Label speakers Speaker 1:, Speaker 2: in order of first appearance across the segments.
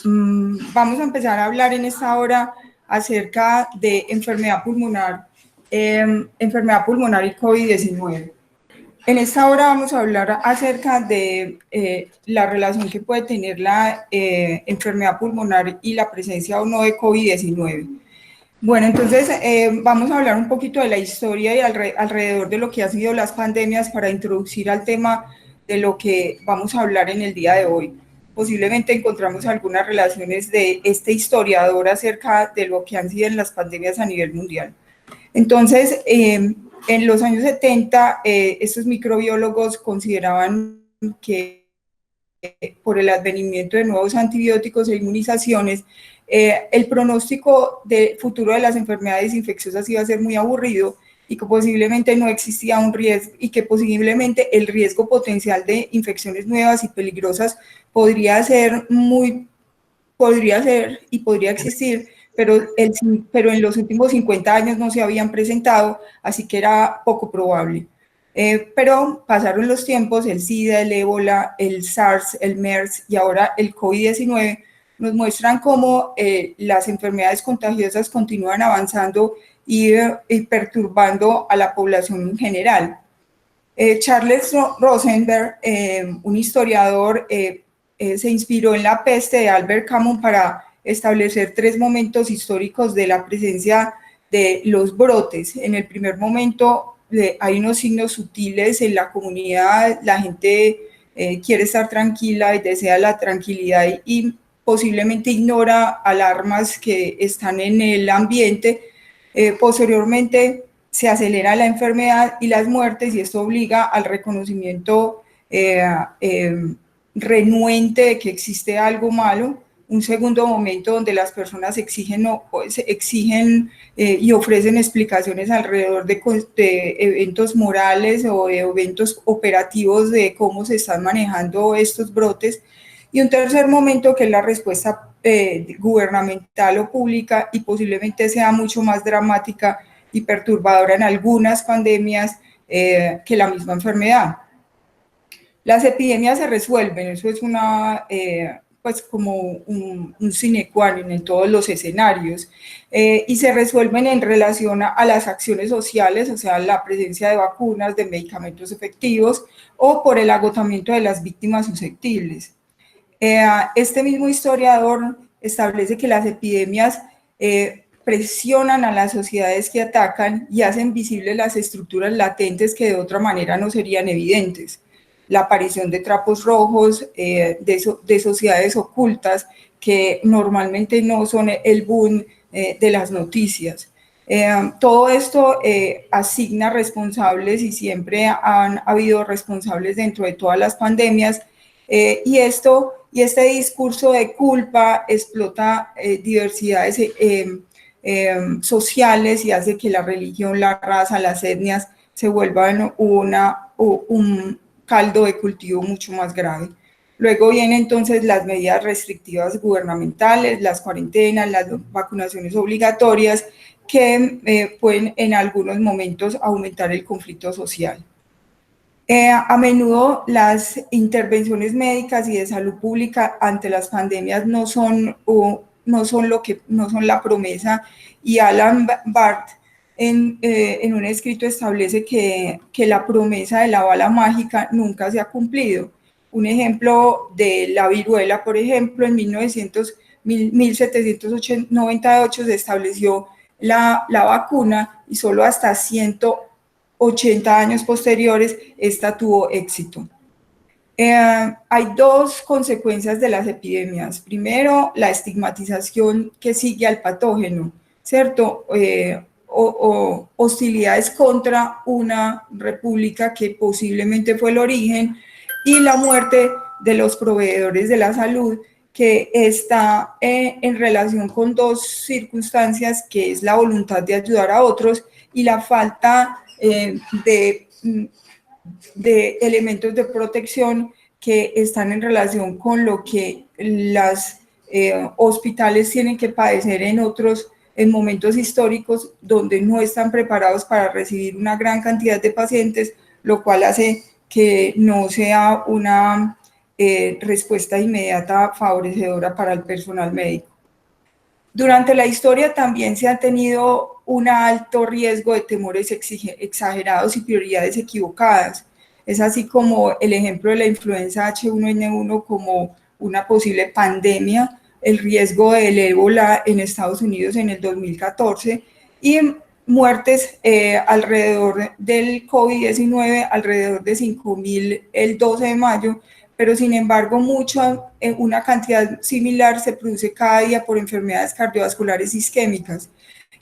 Speaker 1: Vamos a empezar a hablar en esta hora acerca de enfermedad pulmonar y COVID-19. En esta hora vamos a hablar acerca de la relación que puede tener la enfermedad pulmonar y la presencia o no de COVID-19. Bueno, entonces vamos a hablar un poquito de la historia y alrededor de lo que han sido las pandemias para introducir al tema de lo que vamos a hablar en el día de hoy. Posiblemente encontramos algunas relaciones de este historiador acerca de lo que han sido las pandemias a nivel mundial. Entonces, en los años 70, estos microbiólogos consideraban que por el advenimiento de nuevos antibióticos e inmunizaciones, el pronóstico de futuro de las enfermedades infecciosas iba a ser muy aburrido y que posiblemente no existía un riesgo y que posiblemente el riesgo potencial de infecciones nuevas y peligrosas podría existir, pero en los últimos 50 años no se habían presentado, así que era poco probable. Pero pasaron los tiempos, el SIDA, el ébola, el SARS, el MERS y ahora el COVID-19 nos muestran cómo las enfermedades contagiosas continúan avanzando y perturbando a la población en general. Charles Rosenberg, un historiador, se inspiró en la peste de Albert Camus para establecer 3 momentos históricos de la presencia de los brotes. En el primer momento hay unos signos sutiles en la comunidad, la gente quiere estar tranquila y desea la tranquilidad y posiblemente ignora alarmas que están en el ambiente. Posteriormente se acelera la enfermedad y las muertes y esto obliga al reconocimiento renuente de que existe algo malo. Un segundo momento donde las personas exigen y ofrecen explicaciones alrededor de eventos morales o de eventos operativos de cómo se están manejando estos brotes. Y un tercer momento que es la respuesta gubernamental o pública y posiblemente sea mucho más dramática y perturbadora en algunas pandemias que la misma enfermedad. Las epidemias se resuelven, eso es pues como un sine qua non en todos los escenarios, y se resuelven en relación a las acciones sociales, o sea, la presencia de vacunas, de medicamentos efectivos, o por el agotamiento de las víctimas susceptibles. Este mismo historiador establece que las epidemias presionan a las sociedades que atacan y hacen visibles las estructuras latentes que de otra manera no serían evidentes. La aparición de trapos rojos, de sociedades ocultas que normalmente no son el boom de las noticias. Todo esto asigna responsables y siempre han habido responsables dentro de todas las pandemias y este discurso de culpa explota diversidades sociales y hace que la religión, la raza, las etnias se vuelvan un caldo de cultivo mucho más grave. Luego vienen entonces las medidas restrictivas gubernamentales, las cuarentenas, las vacunaciones obligatorias que pueden en algunos momentos aumentar el conflicto social. A menudo las intervenciones médicas y de salud pública ante las pandemias no son la promesa, y Alan Barth en un escrito establece que la promesa de la bala mágica nunca se ha cumplido. Un ejemplo de la viruela, por ejemplo, en 1798 se estableció la vacuna y solo hasta 180 años posteriores, esta tuvo éxito. Hay 2 consecuencias de las epidemias. Primero, la estigmatización que sigue al patógeno, ¿cierto? O hostilidades contra una república que posiblemente fue el origen, y la muerte de los proveedores de la salud, que está en relación con 2 circunstancias, que es la voluntad de ayudar a otros y la falta de elementos de protección que están en relación con lo que los hospitales tienen que padecer en momentos históricos donde no están preparados para recibir una gran cantidad de pacientes, lo cual hace que no sea respuesta inmediata favorecedora para el personal médico. Durante la historia también se ha tenido un alto riesgo de temores exagerados y prioridades equivocadas. Es así como el ejemplo de la influenza H1N1 como una posible pandemia, el riesgo del ébola en Estados Unidos en el 2014 y muertes alrededor del COVID-19, alrededor de 5.000 el 12 de mayo, pero sin embargo una cantidad similar se produce cada día por enfermedades cardiovasculares isquémicas.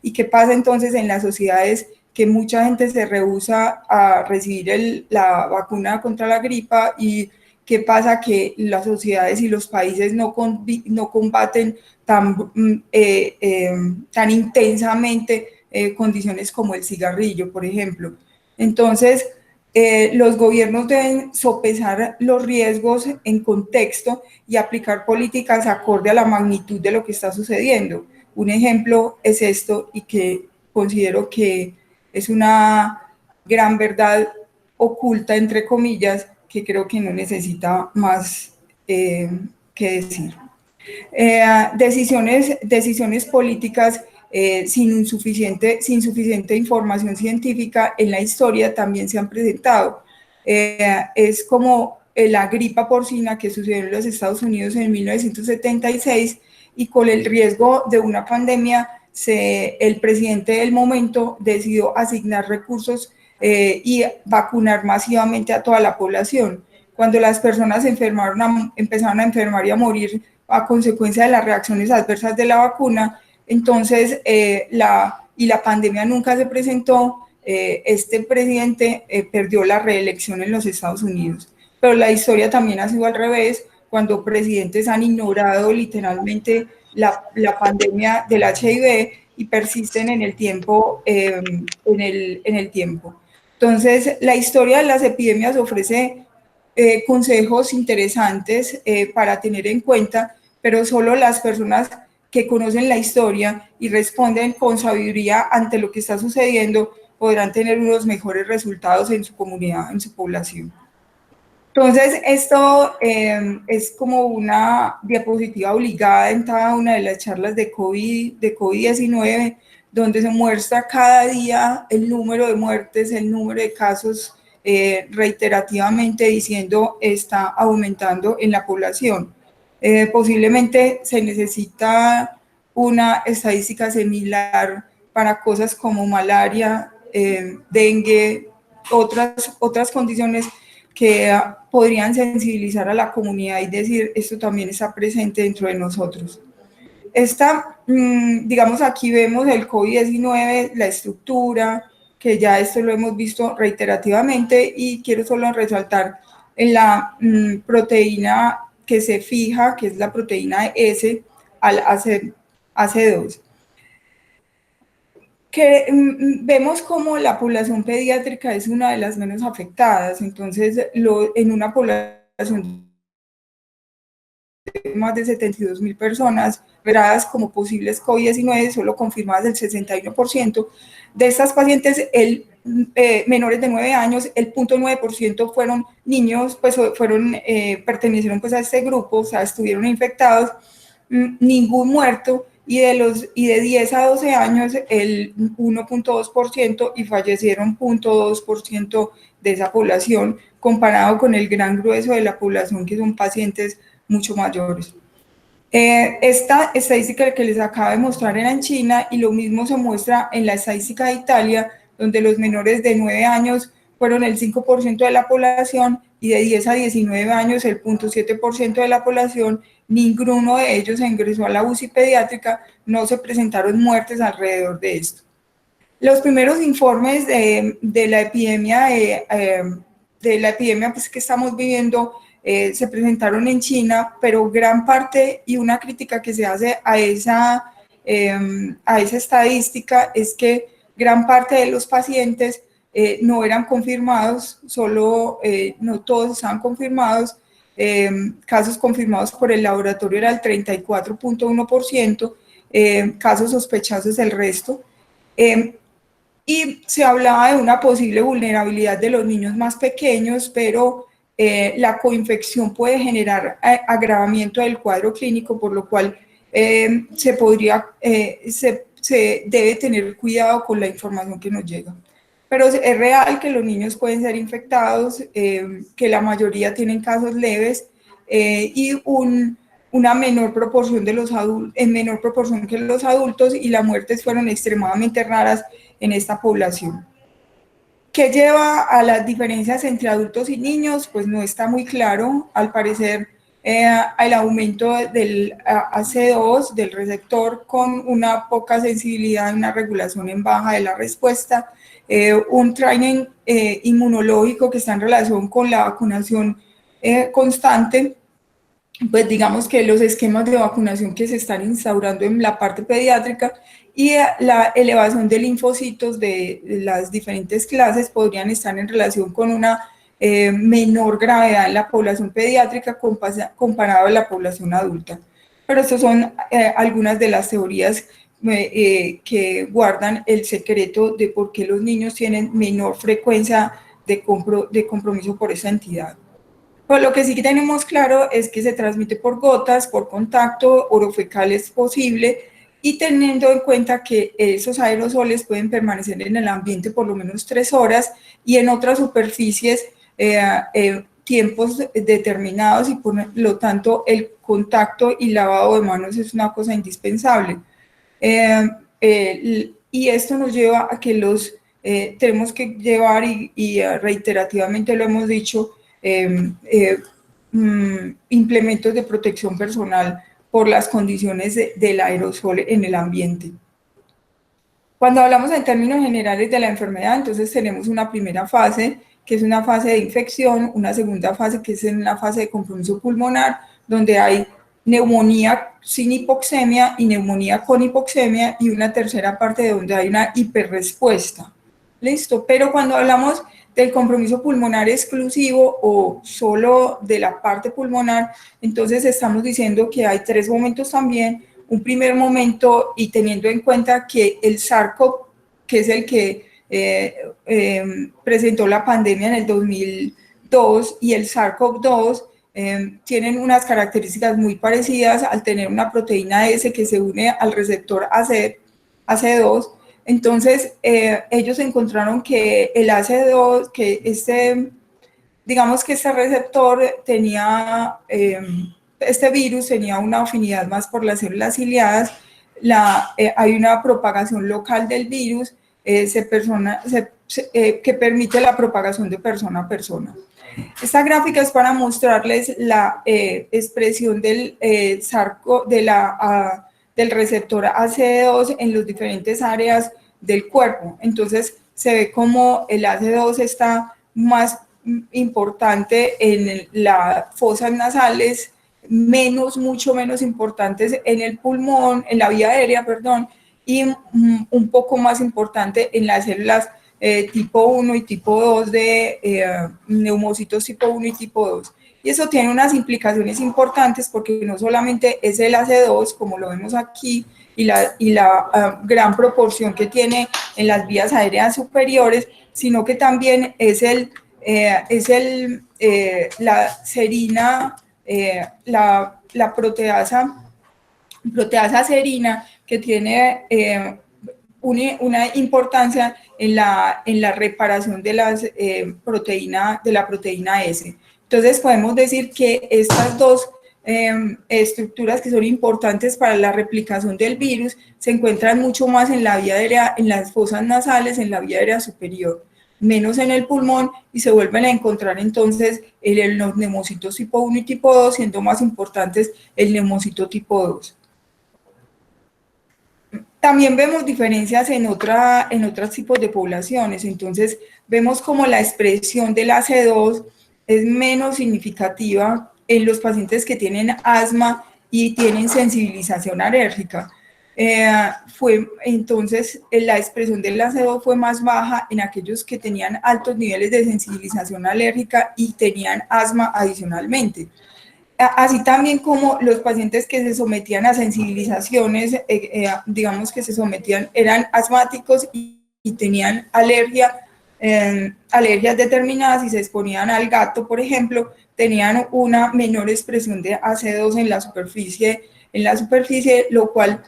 Speaker 1: ¿Y qué pasa entonces en las sociedades? Que mucha gente se rehúsa a recibir la vacuna contra la gripa y qué pasa que las sociedades y los países no combaten tan intensamente condiciones como el cigarrillo, por ejemplo. Entonces, los gobiernos deben sopesar los riesgos en contexto y aplicar políticas acorde a la magnitud de lo que está sucediendo. Un ejemplo es esto y que considero que es una gran verdad oculta, entre comillas, que creo que no necesita más que decir. Decisiones políticas sin suficiente información científica en la historia también se han presentado. Es como la gripa porcina que sucedió en los Estados Unidos en 1976 y con el riesgo de una pandemia, el presidente del momento decidió asignar recursos y vacunar masivamente a toda la población. Cuando las personas empezaron a enfermar y a morir a consecuencia de las reacciones adversas de la vacuna, entonces la pandemia nunca se presentó, este presidente perdió la reelección en los Estados Unidos. Pero la historia también ha sido al revés, cuando presidentes han ignorado literalmente la pandemia del HIV y persisten en el tiempo. Entonces, la historia de las epidemias ofrece consejos interesantes para tener en cuenta, pero solo las personas que conocen la historia y responden con sabiduría ante lo que está sucediendo podrán tener unos mejores resultados en su comunidad, en su población. Entonces, esto es como una diapositiva obligada en cada una de las charlas de COVID-19, donde se muestra cada día el número de muertes, el número de casos, reiterativamente diciendo está aumentando en la población. Posiblemente se necesita una estadística similar para cosas como malaria, dengue, otras condiciones que podrían sensibilizar a la comunidad y decir, esto también está presente dentro de nosotros. Digamos, aquí vemos el COVID-19, la estructura, que ya esto lo hemos visto reiterativamente y quiero solo resaltar en la proteína que se fija, que es la proteína S al AC2. Que vemos como la población pediátrica es una de las menos afectadas, entonces en una población de más de 72.000 personas operadas como posibles COVID-19, solo confirmadas el 61%, de estas pacientes, menores de 9 años, el 0.9% fueron niños, pues pertenecieron pues a este grupo, o sea, estuvieron infectados, ningún muerto, y de 10 a 12 años el 1.2% y fallecieron 0.2% de esa población, comparado con el gran grueso de la población que son pacientes mucho mayores. Esta estadística que les acabo de mostrar era en China y lo mismo se muestra en la estadística de Italia, donde los menores de 9 años fueron el 5% de la población y de 10 a 19 años el 0.7% de la población. Ninguno de ellos ingresó a la UCI pediátrica, no se presentaron muertes alrededor de esto. Los primeros informes de la epidemia, pues, que estamos viviendo se presentaron en China, pero gran parte y una crítica que se hace a esa estadística es que gran parte de los pacientes no eran confirmados, no todos estaban confirmados. Casos confirmados por el laboratorio era el 34.1%, casos sospechosos el resto. Y se hablaba de una posible vulnerabilidad de los niños más pequeños, pero la coinfección puede generar agravamiento del cuadro clínico, por lo cual se debe tener cuidado con la información que nos llega. Pero es real que los niños pueden ser infectados, que la mayoría tienen casos leves y una menor proporción de los adultos, en menor proporción que los adultos, y las muertes fueron extremadamente raras en esta población. ¿Qué lleva a las diferencias entre adultos y niños? Pues no está muy claro. Al parecer, el aumento del AC2, del receptor, con una poca sensibilidad, una regulación en baja de la respuesta, un training inmunológico que está en relación con la vacunación constante. Pues digamos que los esquemas de vacunación que se están instaurando en la parte pediátrica y la elevación de linfocitos de las diferentes clases podrían estar en relación con una menor gravedad en la población pediátrica comparado a la población adulta. Pero estas son algunas de las teorías que guardan el secreto de por qué los niños tienen menor frecuencia de compromiso por esa entidad. Pues lo que sí tenemos claro es que se transmite por gotas, por contacto, orofecal es posible, y teniendo en cuenta que esos aerosoles pueden permanecer en el ambiente por lo menos 3 horas y en otras superficies tiempos determinados, y por lo tanto el contacto y lavado de manos es una cosa indispensable. Y esto nos lleva a que tenemos que llevar, y reiterativamente lo hemos dicho, implementos de protección personal por las condiciones del aerosol en el ambiente. Cuando hablamos en términos generales de la enfermedad, entonces tenemos una primera fase, que es una fase de infección, una segunda fase, que es una fase de compromiso pulmonar, donde hay neumonía sin hipoxemia y neumonía con hipoxemia, y una tercera parte donde hay una hiperrespuesta. ¿Listo? Pero cuando hablamos del compromiso pulmonar exclusivo o solo de la parte pulmonar, entonces estamos diciendo que hay 3 momentos también. Un primer momento, y teniendo en cuenta que el SARS-CoV, que es el que presentó la pandemia en el 2002, y el SARS-CoV-2 tienen unas características muy parecidas al tener una proteína S que se une al receptor AC2. Entonces, ellos encontraron que el AC2, digamos que este receptor tenía, este virus tenía una afinidad más por las células ciliadas, hay una propagación local del virus que permite la propagación de persona a persona. Esta gráfica es para mostrarles la expresión del del receptor AC2 en las diferentes áreas del cuerpo. Entonces se ve como el AC2 está más importante en las fosas nasales, mucho menos importantes en el pulmón, en la vía aérea, perdón, y un poco más importante en las células tipo 1 y tipo 2 de neumocitos tipo 1 y tipo 2. Y eso tiene unas implicaciones importantes, porque no solamente es el AC2, como lo vemos aquí, y la gran proporción que tiene en las vías aéreas superiores, sino que también es la serina, la proteasa serina, que tiene una importancia en la reparación de la proteína S. Entonces podemos decir que estas dos estructuras que son importantes para la replicación del virus se encuentran mucho más en la vía aérea, en las fosas nasales, en la vía aérea superior, menos en el pulmón, y se vuelven a encontrar entonces los neumocitos tipo 1 y tipo 2, siendo más importantes el neumocito tipo 2. También vemos diferencias en otros tipos de poblaciones. Entonces vemos como la expresión del AC2 es menos significativa en los pacientes que tienen asma y tienen sensibilización alérgica. Entonces la expresión del AC2 fue más baja en aquellos que tenían altos niveles de sensibilización alérgica y tenían asma adicionalmente. Así también como los pacientes que se sometían a sensibilizaciones, digamos que eran asmáticos y tenían alergia alergias determinadas y se exponían al gato, por ejemplo, tenían una menor expresión de AC2 en la superficie, lo cual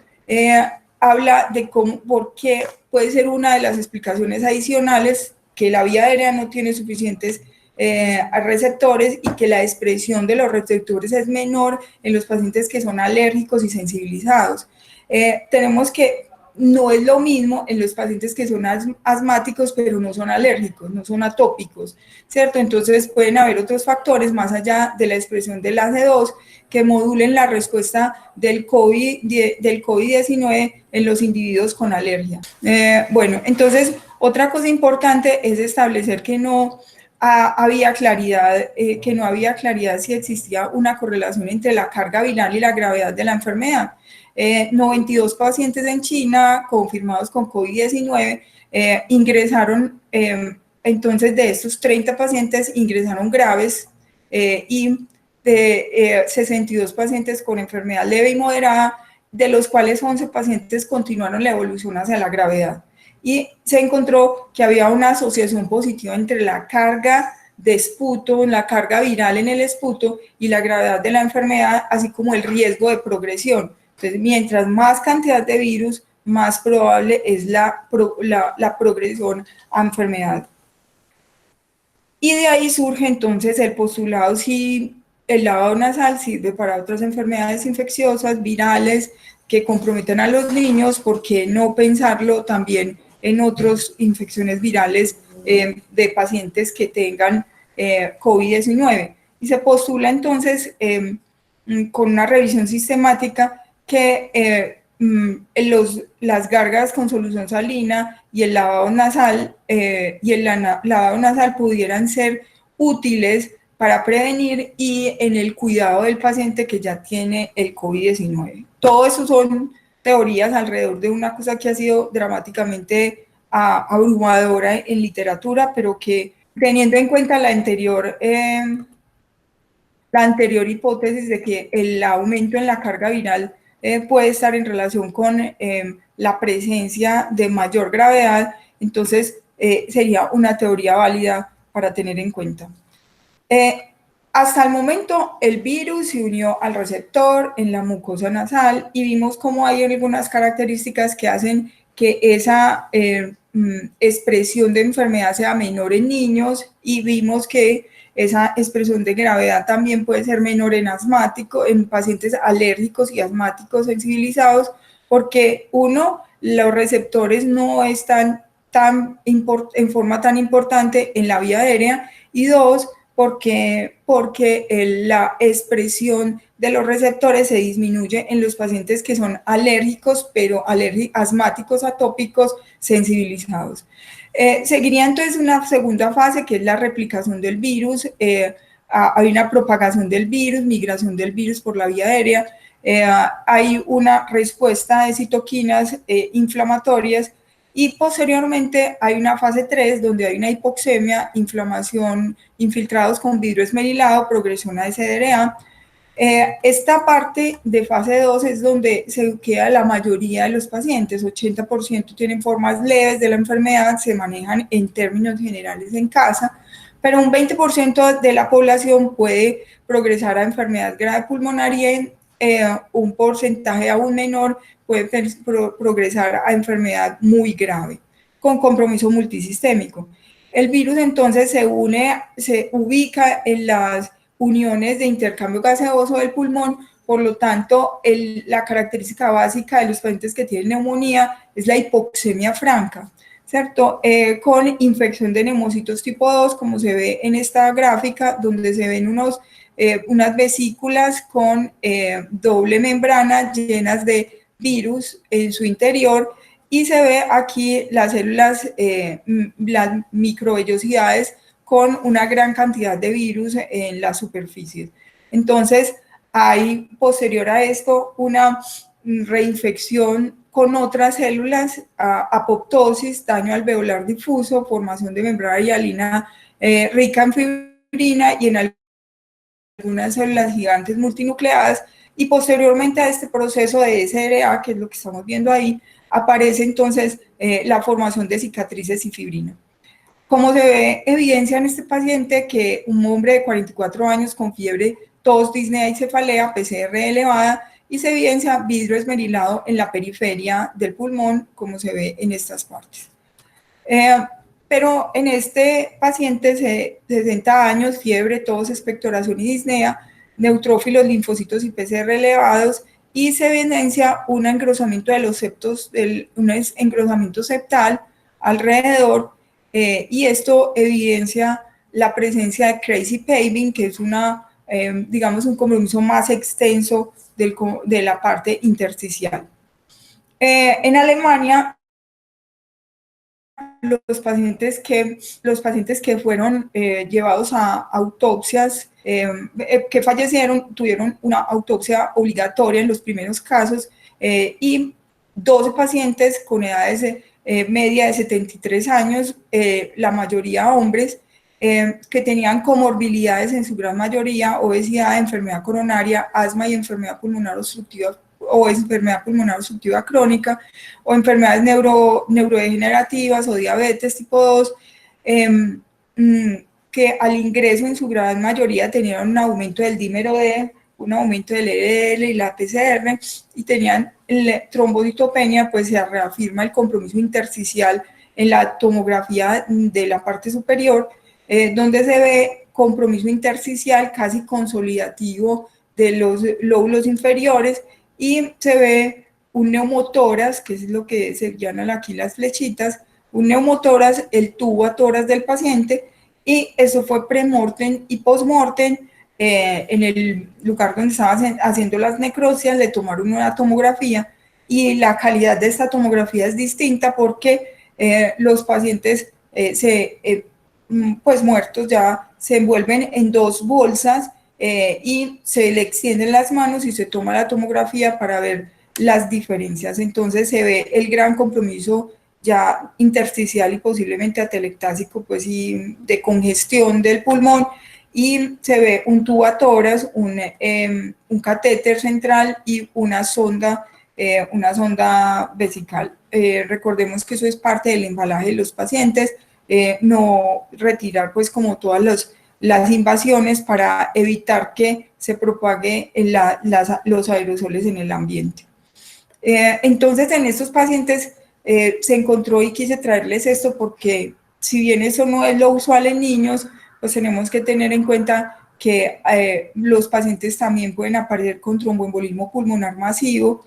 Speaker 1: habla de cómo, por qué puede ser una de las explicaciones adicionales que la vía aérea no tiene suficientes receptores y que la expresión de los receptores es menor en los pacientes que son alérgicos y sensibilizados. Tenemos que no es lo mismo en los pacientes que son asmáticos, pero no son alérgicos, no son atópicos, ¿cierto? Entonces pueden haber otros factores más allá de la expresión del AC2 que modulen la respuesta del COVID-19 en los individuos con alergia. Bueno, entonces otra cosa importante es establecer que no había claridad, que no había claridad si existía una correlación entre la carga viral y la gravedad de la enfermedad. 92 pacientes en China confirmados con COVID-19 ingresaron, entonces de estos 30 pacientes ingresaron graves y de 62 pacientes con enfermedad leve y moderada, de los cuales 11 pacientes continuaron la evolución hacia la gravedad. Y se encontró que había una asociación positiva entre la carga de esputo, la carga viral en el esputo y la gravedad de la enfermedad, así como el riesgo de progresión. Entonces, mientras más cantidad de virus, más probable es la progresión a enfermedad. Y de ahí surge entonces el postulado si el lavado nasal sirve para otras enfermedades infecciosas, virales, que comprometen a los niños, ¿por qué no pensarlo también en otras infecciones virales de pacientes que tengan COVID-19? Y se postula entonces con una revisión sistemática que las gárgaras con solución salina y el lavado nasal lavado nasal pudieran ser útiles para prevenir y en el cuidado del paciente que ya tiene el COVID-19. Todo eso son teorías alrededor de una cosa que ha sido dramáticamente abrumadora en literatura, pero que teniendo en cuenta la anterior hipótesis de que el aumento en la carga viral puede estar en relación con la presencia de mayor gravedad, entonces sería una teoría válida para tener en cuenta. Hasta el momento, el virus se unió al receptor en la mucosa nasal y vimos cómo hay algunas características que hacen que esa expresión de enfermedad sea menor en niños y vimos que esa expresión de gravedad también puede ser menor en asmáticos, en pacientes alérgicos y asmáticos sensibilizados, porque uno, los receptores no están en forma tan importante en la vía aérea y dos, porque la expresión de los receptores se disminuye en los pacientes que son alérgicos, pero asmáticos, atópicos, sensibilizados. Seguiría entonces una segunda fase, que es la replicación del virus. Hay una propagación del virus, migración del virus por la vía aérea. Hay una respuesta de citoquinas inflamatorias y posteriormente hay una fase 3 donde hay una hipoxemia, inflamación, infiltrados con vidrio esmerilado, progresión a SDRA. Esta parte de fase 2 es donde se queda la mayoría de los pacientes, 80% tienen formas leves de la enfermedad, se manejan en términos generales en casa, pero un 20% de la población puede progresar a enfermedad grave pulmonar y un porcentaje aún menor puede progresar a enfermedad muy grave, con compromiso multisistémico. El virus entonces se ubica en las uniones de intercambio gaseoso del pulmón, por lo tanto, la característica básica de los pacientes que tienen neumonía es la hipoxemia franca, ¿cierto? Con infección de neumocitos tipo 2, como se ve en esta gráfica, donde se ven unas vesículas con doble membrana llenas de virus en su interior, y se ve aquí las células, las microvellosidades con una gran cantidad de virus en las superficies. Entonces, hay posterior a esto una reinfección con otras células, apoptosis, daño alveolar difuso, formación de membrana hialina rica en fibrina y en algunas células gigantes multinucleadas, y posteriormente a este proceso de SRA, que es lo que estamos viendo ahí, aparece entonces la formación de cicatrices y fibrina. Como se ve, evidencia en este paciente que un hombre de 44 años con fiebre, tos, disnea y cefalea, PCR elevada, y se evidencia vidrio esmerilado en la periferia del pulmón, como se ve en estas partes. Pero en este paciente de 60 años, fiebre, tos, expectoración y disnea, neutrófilos, linfocitos y PCR elevados, y se evidencia un engrosamiento de los septos, un engrosamiento septal alrededor, y esto evidencia la presencia de crazy paving, que es digamos, un compromiso más extenso de la parte intersticial. En Alemania, los pacientes que fueron llevados a autopsias, que fallecieron, tuvieron una autopsia obligatoria en los primeros casos, y 12 pacientes con edades media de 73 años, la mayoría hombres, que tenían comorbilidades, en su gran mayoría, obesidad, enfermedad coronaria, asma y enfermedad pulmonar obstructiva o enfermedad pulmonar obstructiva crónica, o enfermedades neurodegenerativas o diabetes tipo 2, que al ingreso en su gran mayoría tenían un aumento del dímero D, un aumento del LDL y la PCR, y tenían trombocitopenia, pues se reafirma el compromiso intersticial en la tomografía de la parte superior, donde se ve compromiso intersticial casi consolidativo de los lóbulos inferiores, y se ve un neumotórax, que es lo que se llaman aquí las flechitas, un neumotórax, el tubo a tórax del paciente, y eso fue premortem y postmortem. En el lugar donde estaban haciendo las necropsias le tomaron una tomografía, y la calidad de esta tomografía es distinta porque los pacientes pues muertos ya se envuelven en dos bolsas, y se le extienden las manos y se toma la tomografía para ver las diferencias. Entonces se ve el gran compromiso ya intersticial y posiblemente atelectásico, pues, y de congestión del pulmón, y se ve un tubatórax, un catéter central y una sonda vesical. Recordemos que eso es parte del embalaje de los pacientes, no retirar pues como todas las invasiones para evitar que se propague los aerosoles en el ambiente. Entonces, en estos pacientes se encontró, y quise traerles esto porque, si bien eso no es lo usual en niños, pues tenemos que tener en cuenta que los pacientes también pueden aparecer con tromboembolismo pulmonar masivo.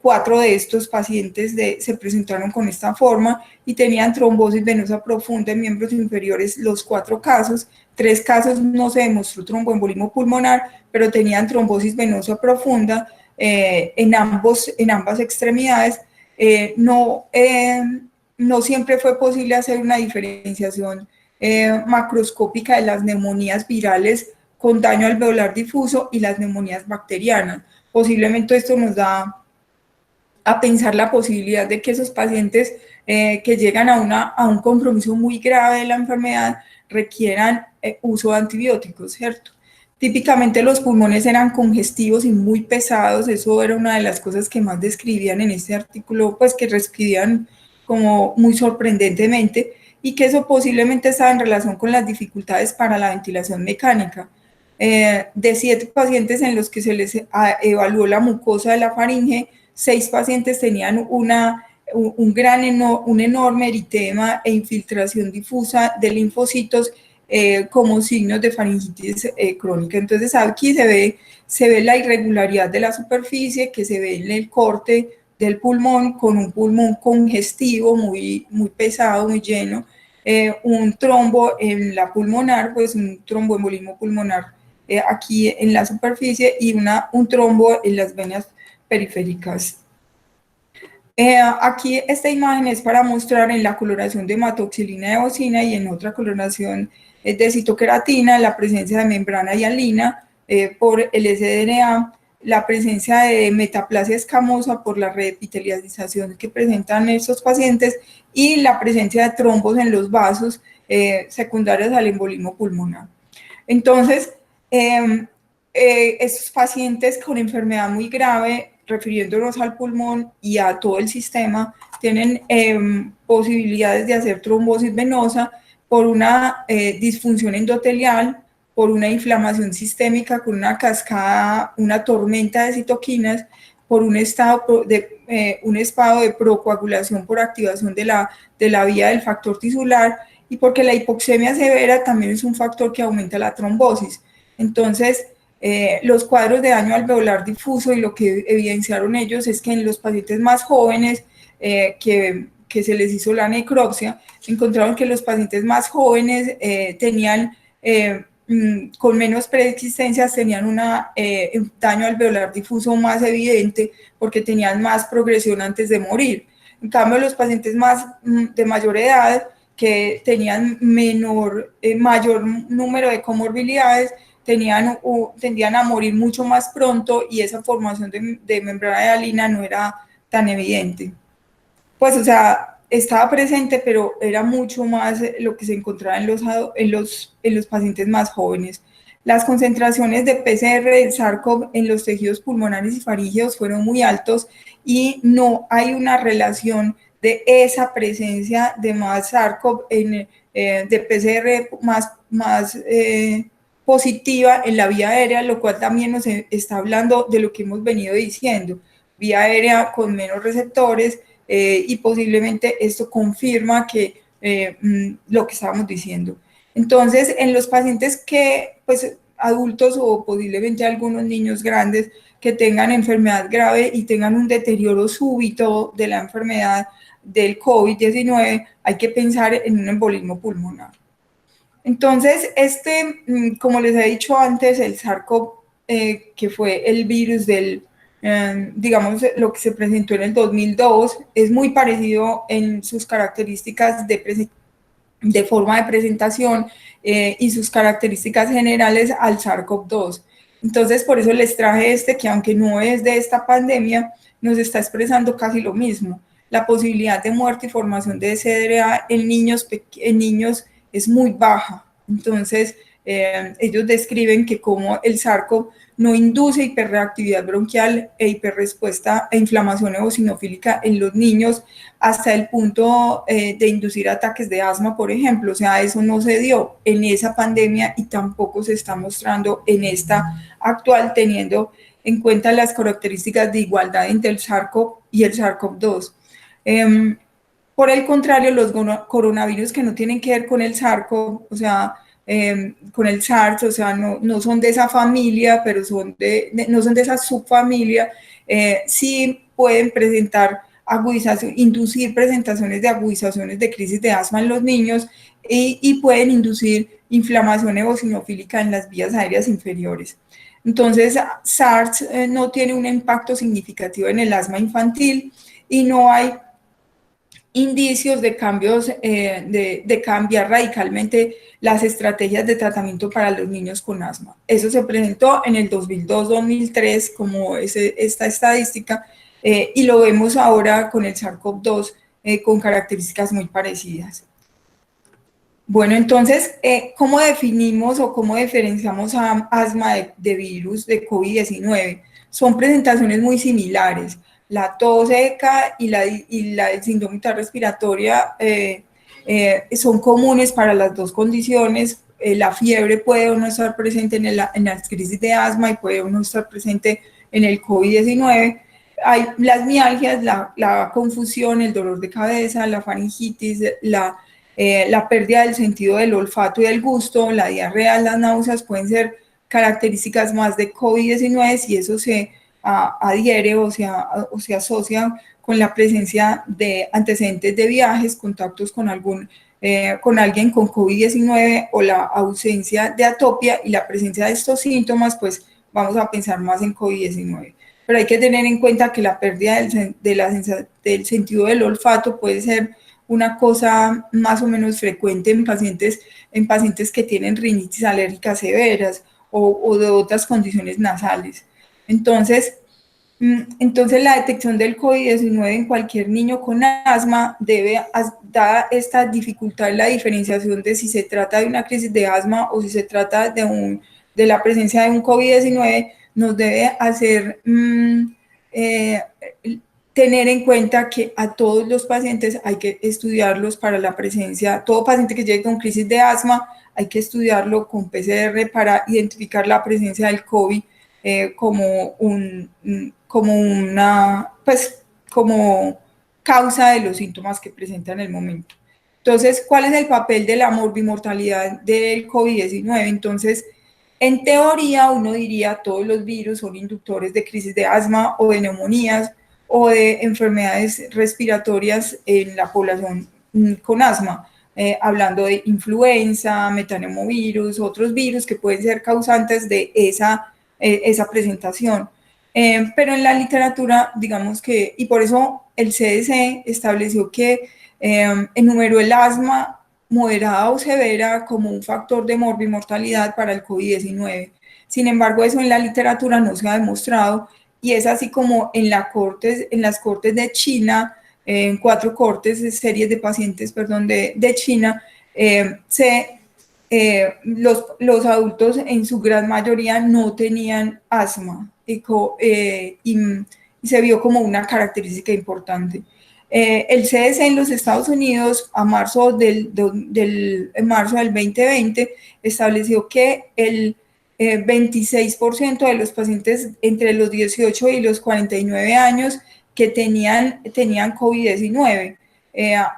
Speaker 1: 4 de estos pacientes se presentaron con esta forma y tenían trombosis venosa profunda en miembros inferiores, los 4 casos. 3 casos no se demostró tromboembolismo pulmonar, pero tenían trombosis venosa profunda en ambas extremidades. No siempre fue posible hacer una diferenciación macroscópica de las neumonías virales con daño alveolar difuso y las neumonías bacterianas. Posiblemente esto nos da a pensar la posibilidad de que esos pacientes que llegan a un compromiso muy grave de la enfermedad requieran uso de antibióticos, ¿cierto? Típicamente los pulmones eran congestivos y muy pesados, eso era una de las cosas que más describían en este artículo, pues que describían como muy sorprendentemente, y que eso posiblemente estaba en relación con las dificultades para la ventilación mecánica. De 7 pacientes en los que se les evaluó la mucosa de la faringe, 6 pacientes tenían un enorme eritema e infiltración difusa de linfocitos como signos de faringitis crónica. Entonces aquí se ve la irregularidad de la superficie, que se ve en el corte del pulmón, con un pulmón congestivo, muy, muy pesado, muy lleno, un trombo en la pulmonar, pues un tromboembolismo pulmonar aquí en la superficie, y un trombo en las venas periféricas. Aquí esta imagen es para mostrar en la coloración de hematoxilina de eosina y en otra coloración de citoqueratina la presencia de membrana hialina por el sDNA, la presencia de metaplasia escamosa por la reepitelialización que presentan estos pacientes, y la presencia de trombos en los vasos secundarios al embolismo pulmonar. Entonces, estos pacientes con enfermedad muy grave, refiriéndonos al pulmón y a todo el sistema, tienen posibilidades de hacer trombosis venosa, por una disfunción endotelial, por una inflamación sistémica con una cascada, una tormenta de citoquinas, por un estado de procoagulación por activación de la vía del factor tisular, y porque la hipoxemia severa también es un factor que aumenta la trombosis. Entonces, los cuadros de daño alveolar difuso, y lo que evidenciaron ellos es que en los pacientes más jóvenes que se les hizo la necropsia, encontraron que los pacientes más jóvenes tenían con menos preexistencias, tenían un daño alveolar difuso más evidente porque tenían más progresión antes de morir. En cambio, los pacientes de mayor edad, que tenían mayor número de comorbilidades, tendían a morir mucho más pronto, y esa formación de membrana de hialina no era tan evidente. Pues, o sea, estaba presente, pero era mucho más lo que se encontraba en los pacientes más jóvenes. Las concentraciones de PCR del SARS-CoV en los tejidos pulmonares y faríngeos fueron muy altos, y no hay una relación de esa presencia de más SARS-CoV de PCR más positiva en la vía aérea, lo cual también nos está hablando de lo que hemos venido diciendo: vía aérea con menos receptores, y posiblemente esto confirma lo que estábamos diciendo. Entonces, en los pacientes pues adultos o posiblemente algunos niños grandes que tengan enfermedad grave y tengan un deterioro súbito de la enfermedad del COVID-19, hay que pensar en un embolismo pulmonar. Entonces, como les he dicho antes, el SARS-CoV, que fue el virus digamos, lo que se presentó en el 2002, es muy parecido en sus características de forma de presentación y sus características generales al SARS-CoV-2. Entonces, por eso les traje que aunque no es de esta pandemia, nos está expresando casi lo mismo. La posibilidad de muerte y formación de CDRA en niños es muy baja. Entonces, ellos describen que como el SARS-CoV no induce hiperreactividad bronquial e hiperrespuesta e inflamación eosinofílica en los niños hasta el punto de inducir ataques de asma, por ejemplo. O sea, eso no se dio en esa pandemia y tampoco se está mostrando en esta actual, teniendo en cuenta las características de igualdad entre el SARS-CoV y el SARS-CoV-2. Por el contrario, los coronavirus que no tienen que ver con el SARS-CoV, o sea, con el SARS, o sea, no son de esa familia, pero no son de esa subfamilia, sí pueden inducir presentaciones de agudizaciones de crisis de asma en los niños, y pueden inducir inflamación eosinofílica en las vías aéreas inferiores. Entonces, SARS no tiene un impacto significativo en el asma infantil, y no hay indicios de cambios, de cambiar radicalmente las estrategias de tratamiento para los niños con asma. Eso se presentó en el 2002-2003 como esta estadística, y lo vemos ahora con el SARS-CoV-2 con características muy parecidas. Bueno, entonces, ¿cómo definimos o cómo diferenciamos a asma de virus de COVID-19? Son presentaciones muy similares. La tos seca y la sindromitis respiratoria son comunes para las dos condiciones. La fiebre puede o no estar presente en las crisis de asma, y puede o no estar presente en el COVID-19. Hay las mialgias, la confusión, el dolor de cabeza, la faringitis, la pérdida del sentido del olfato y del gusto, la diarrea, las náuseas pueden ser características más de COVID-19, y eso se adhiere o se asocia con la presencia de antecedentes de viajes, contactos con alguien con COVID-19, o la ausencia de atopia y la presencia de estos síntomas, pues vamos a pensar más en COVID-19. Pero hay que tener en cuenta que la pérdida del sentido del olfato puede ser una cosa más o menos frecuente en pacientes que tienen rinitis alérgicas severas o de otras condiciones nasales. Entonces, la detección del COVID-19 en cualquier niño con asma dada esta dificultad en la diferenciación de si se trata de una crisis de asma o si se trata de la presencia de un COVID-19, nos debe hacer tener en cuenta que a todos los pacientes hay que estudiarlos para la presencia, todo paciente que llegue con crisis de asma hay que estudiarlo con PCR para identificar la presencia del COVID como como causa de los síntomas que presenta en el momento. Entonces, ¿cuál es el papel de la morbimortalidad del COVID-19? Entonces, en teoría, uno diría todos los virus son inductores de crisis de asma o de neumonías o de enfermedades respiratorias en la población con asma, hablando de influenza, metaneumovirus, otros virus que pueden ser causantes de esa presentación. Pero en la literatura, digamos que, y por eso el CDC estableció que enumeró el asma moderada o severa como un factor de morbimortalidad para el COVID-19. Sin embargo, eso en la literatura no se ha demostrado y es así como en las cortes de China, en 4 cortes, series de pacientes, perdón, de China, los adultos en su gran mayoría no tenían asma y se vio como una característica importante. El CDC en los Estados Unidos a marzo marzo del 2020 estableció que el 26% de los pacientes entre los 18 y los 49 años que tenían COVID-19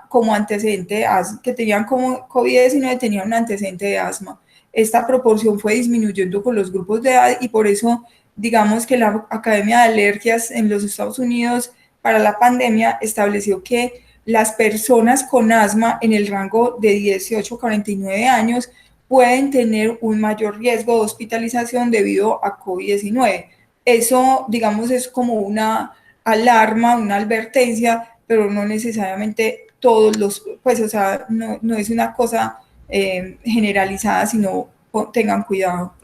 Speaker 1: como antecedente, que tenían como COVID-19 tenían un antecedente de asma. Esta proporción fue disminuyendo con los grupos de edad y por eso digamos que la Academia de Alergias en los Estados Unidos para la pandemia estableció que las personas con asma en el rango de 18 a 49 años pueden tener un mayor riesgo de hospitalización debido a COVID-19. Eso, digamos, es como una alarma, una advertencia, pero no necesariamente todos pues, o sea, no es una cosa generalizada, sino tengan cuidado.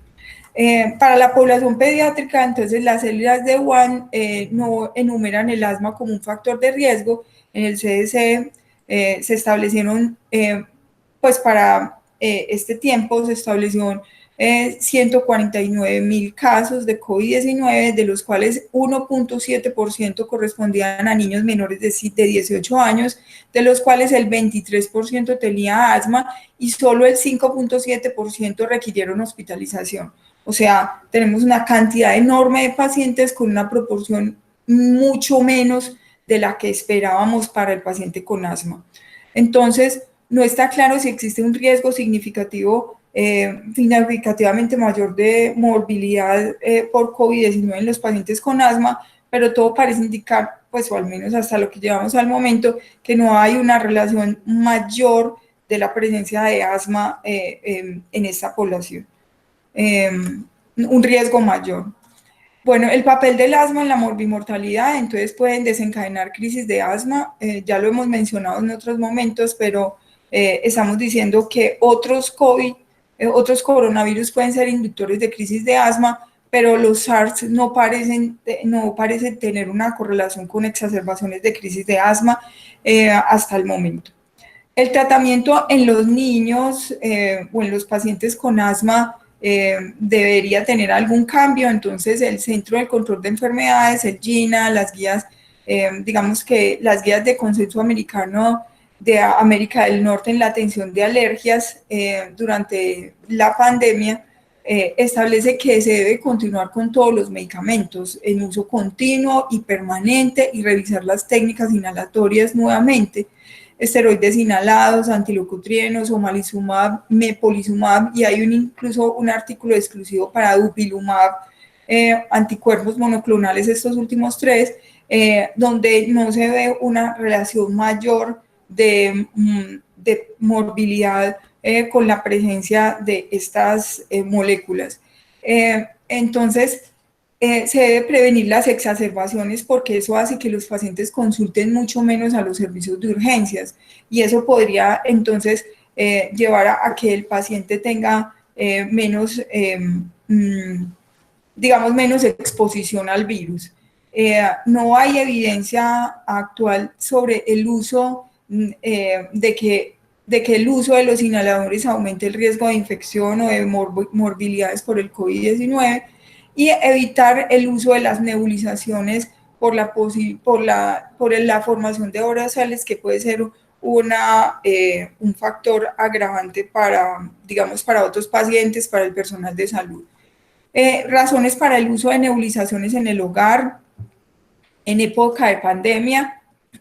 Speaker 1: Para la población pediátrica, entonces las células de Wuhan no enumeran el asma como un factor de riesgo. En el CDC se establecieron, pues para este tiempo se establecieron 149.000 casos de COVID-19, de los cuales 1.7% correspondían a niños menores de 18 años, de los cuales el 23% tenía asma y solo el 5.7% requirieron hospitalización. O sea, tenemos una cantidad enorme de pacientes con una proporción mucho menos de la que esperábamos para el paciente con asma. Entonces, no está claro si existe un riesgo significativamente mayor de morbilidad por COVID-19 en los pacientes con asma, pero todo parece indicar, pues, o al menos hasta lo que llevamos al momento, que no hay una relación mayor de la presencia de asma en esta población. Un riesgo mayor. Bueno, el papel del asma en la morbimortalidad, entonces pueden desencadenar crisis de asma, ya lo hemos mencionado en otros momentos, pero estamos diciendo que otros coronavirus pueden ser inductores de crisis de asma, pero los SARS no parecen tener una correlación con exacerbaciones de crisis de asma hasta el momento. El tratamiento en los niños o en los pacientes con asma debería tener algún cambio, entonces el Centro del Control de Enfermedades, el GINA, las guías, digamos que las guías de consenso americano de América del Norte en la atención de alergias durante la pandemia, establece que se debe continuar con todos los medicamentos en uso continuo y permanente y revisar las técnicas inhalatorias nuevamente, esteroides inhalados, antileucotrienos, omalizumab, mepolizumab, y hay incluso un artículo exclusivo para dupilumab, anticuerpos monoclonales, estos últimos 3, donde no se ve una relación mayor de morbilidad con la presencia de estas moléculas. Entonces, se debe prevenir las exacerbaciones porque eso hace que los pacientes consulten mucho menos a los servicios de urgencias y eso podría entonces llevar a que el paciente tenga digamos, menos exposición al virus. No hay evidencia actual sobre el uso de que el uso de los inhaladores aumente el riesgo de infección o de morbilidades por el COVID-19 y evitar el uso de las nebulizaciones por la formación de orasales, que puede ser un factor agravante para, digamos, para otros pacientes, para el personal de salud. Razones para el uso de nebulizaciones en el hogar. En época de pandemia,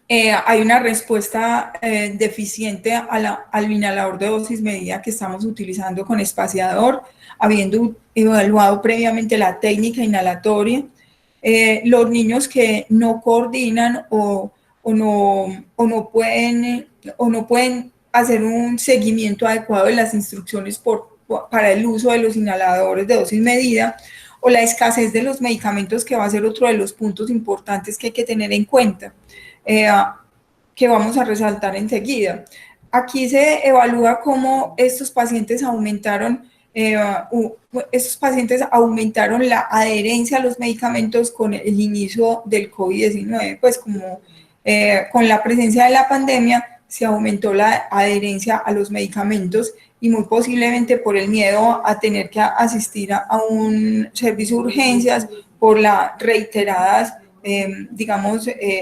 Speaker 1: hay una respuesta deficiente al inhalador de dosis medida que estamos utilizando con espaciador, habiendo evaluado previamente la técnica inhalatoria. Los niños que no coordinan no pueden hacer un seguimiento adecuado de las instrucciones para el uso de los inhaladores de dosis medida, o la escasez de los medicamentos, que va a ser otro de los puntos importantes que hay que tener en cuenta, que vamos a resaltar enseguida. Aquí se evalúa cómo estos pacientes aumentaron la adherencia a los medicamentos con el inicio del COVID-19, pues como con la presencia de la pandemia se aumentó la adherencia a los medicamentos, y muy posiblemente por el miedo a tener que asistir a un servicio de urgencias, por las reiteradas,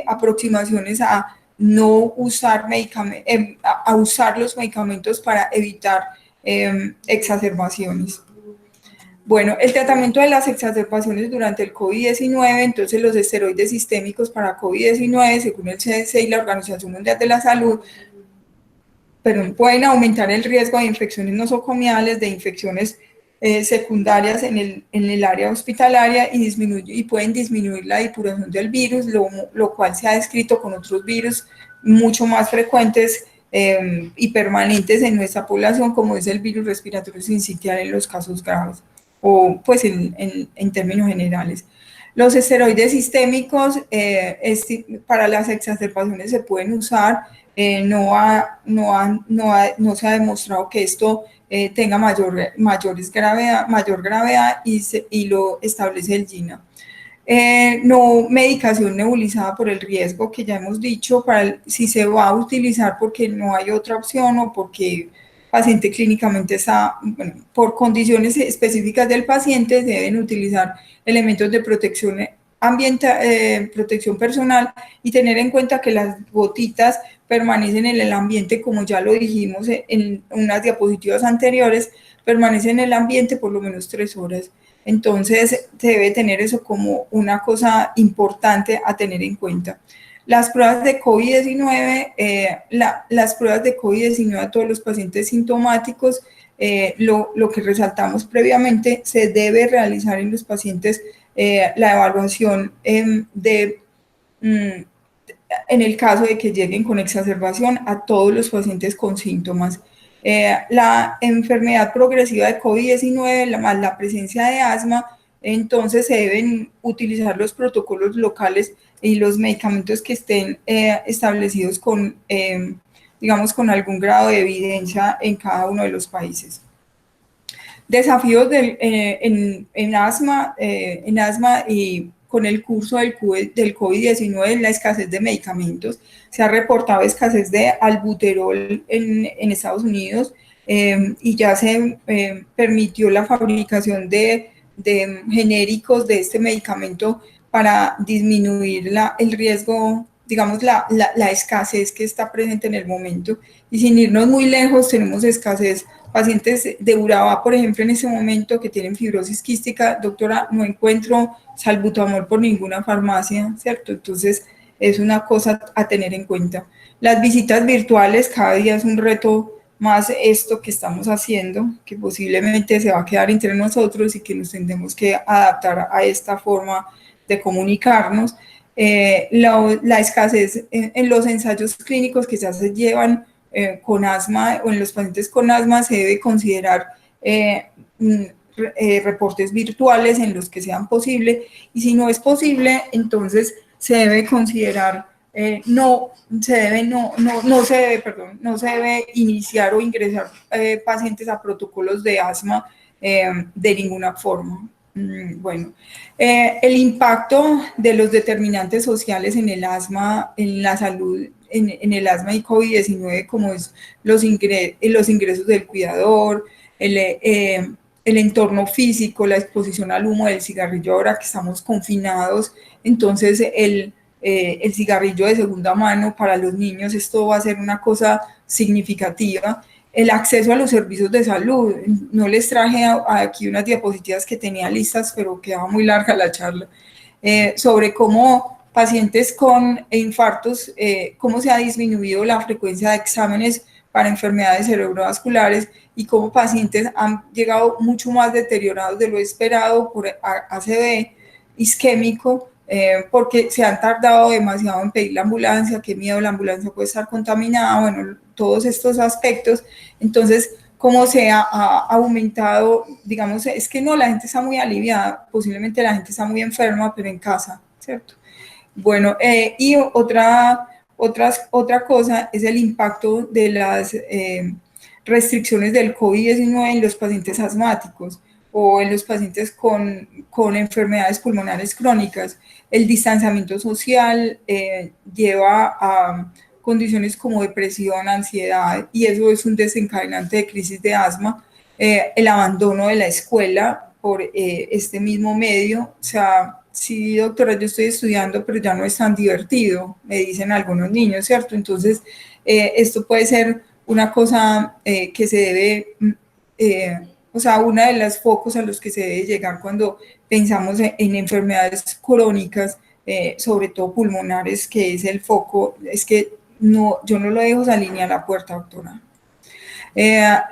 Speaker 1: aproximaciones a no usar a usar los medicamentos para evitar exacerbaciones. Bueno, el tratamiento de las exacerbaciones durante el COVID-19, entonces los esteroides sistémicos para COVID-19, según el CDC y la Organización Mundial de la Salud, pueden aumentar el riesgo de infecciones nosocomiales, de infecciones secundarias en el área hospitalaria, y pueden disminuir la depuración del virus, lo cual se ha descrito con otros virus mucho más frecuentes y permanentes en nuestra población, como es el virus respiratorio sincitial en los casos graves, o pues en términos generales. Los esteroides sistémicos para las exacerbaciones se pueden usar. No se ha demostrado que esto tenga mayor gravedad, y lo establece el GINA. No medicación nebulizada por el riesgo que ya hemos dicho, si se va a utilizar porque no hay otra opción, o porque el paciente clínicamente está, por condiciones específicas del paciente, deben utilizar elementos de protección ambiental, protección personal, y tener en cuenta que las gotitas permanecen en el ambiente, como ya lo dijimos en unas diapositivas anteriores, permanecen en el ambiente por lo menos 3 horas. Entonces, se debe tener eso como una cosa importante a tener en cuenta. Las pruebas de COVID-19, las pruebas de COVID-19 a todos los pacientes sintomáticos, lo que resaltamos previamente, se debe realizar en los pacientes la evaluación en el caso de que lleguen con exacerbación, a todos los pacientes con síntomas. La enfermedad progresiva de COVID-19 más la presencia de asma, entonces se deben utilizar los protocolos locales y los medicamentos que estén establecidos digamos, con algún grado de evidencia en cada uno de los países. Desafíos en asma y con el curso del COVID-19, la escasez de medicamentos. Se ha reportado escasez de albuterol en Estados Unidos, y ya se permitió la fabricación de genéricos de este medicamento para disminuir el riesgo, digamos, la escasez que está presente en el momento. Y sin irnos muy lejos, tenemos escasez. Pacientes de Urabá, por ejemplo, en ese momento, que tienen fibrosis quística, doctora, no encuentro salbutamol por ninguna farmacia, ¿cierto? Entonces, es una cosa a tener en cuenta. Las visitas virtuales, cada día es un reto más esto que estamos haciendo, que posiblemente se va a quedar entre nosotros y que nos tendremos que adaptar a esta forma de comunicarnos. La escasez en los ensayos clínicos que ya se llevan con asma, o en los pacientes con asma, se debe considerar reportes virtuales en los que sean posible, y si no es posible, entonces se debe considerar, no se debe iniciar o ingresar pacientes a protocolos de asma de ninguna forma. Bueno, el impacto de los determinantes sociales en el asma, en la salud, en el asma y COVID-19, como es los ingresos del cuidador, el entorno físico, la exposición al humo del cigarrillo ahora que estamos confinados, entonces el cigarrillo de segunda mano para los niños, esto va a ser una cosa significativa. El acceso a los servicios de salud, no les traje aquí unas diapositivas que tenía listas, pero quedaba muy larga la charla, sobre cómo pacientes con infartos, cómo se ha disminuido la frecuencia de exámenes para enfermedades cerebrovasculares y cómo pacientes han llegado mucho más deteriorados de lo esperado por ACV isquémico, porque se han tardado demasiado en pedir la ambulancia, qué miedo, la ambulancia puede estar contaminada, bueno, todos estos aspectos. Entonces, cómo se ha aumentado, digamos, es que no, la gente está muy aliviada, posiblemente la gente está muy enferma, pero en casa, ¿cierto? Bueno, y otra cosa es el impacto de las restricciones del COVID-19 en los pacientes asmáticos o en los pacientes con enfermedades pulmonares crónicas. El distanciamiento social lleva a condiciones como depresión, ansiedad, y eso es un desencadenante de crisis de asma. El abandono de la escuela por este mismo medio, o sea, sí, doctora, yo estoy estudiando, pero ya no es tan divertido, me dicen algunos niños, ¿cierto? Entonces, esto puede ser una cosa que se debe, o sea, una de los focos a los que se debe llegar cuando pensamos en enfermedades crónicas, sobre todo pulmonares, que es el foco, es que no, yo no lo dejo salir ni a la puerta, doctora.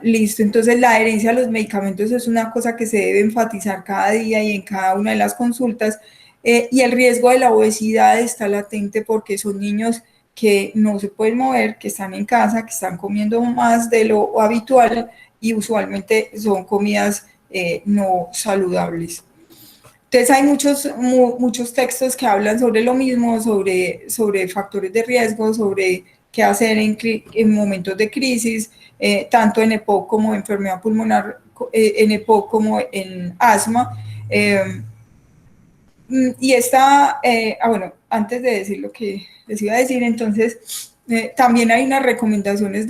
Speaker 1: Listo, entonces la adherencia a los medicamentos es una cosa que se debe enfatizar cada día y en cada una de las consultas, y el riesgo de la obesidad está latente porque son niños que no se pueden mover, que están en casa, que están comiendo más de lo habitual y usualmente son comidas no saludables. Entonces hay muchos textos que hablan sobre lo mismo, sobre factores de riesgo, sobre qué hacer en momentos de crisis, tanto en EPOC como en enfermedad pulmonar, en EPOC como en asma. Y esta, bueno, antes de decir lo que les iba a decir, entonces, también hay unas recomendaciones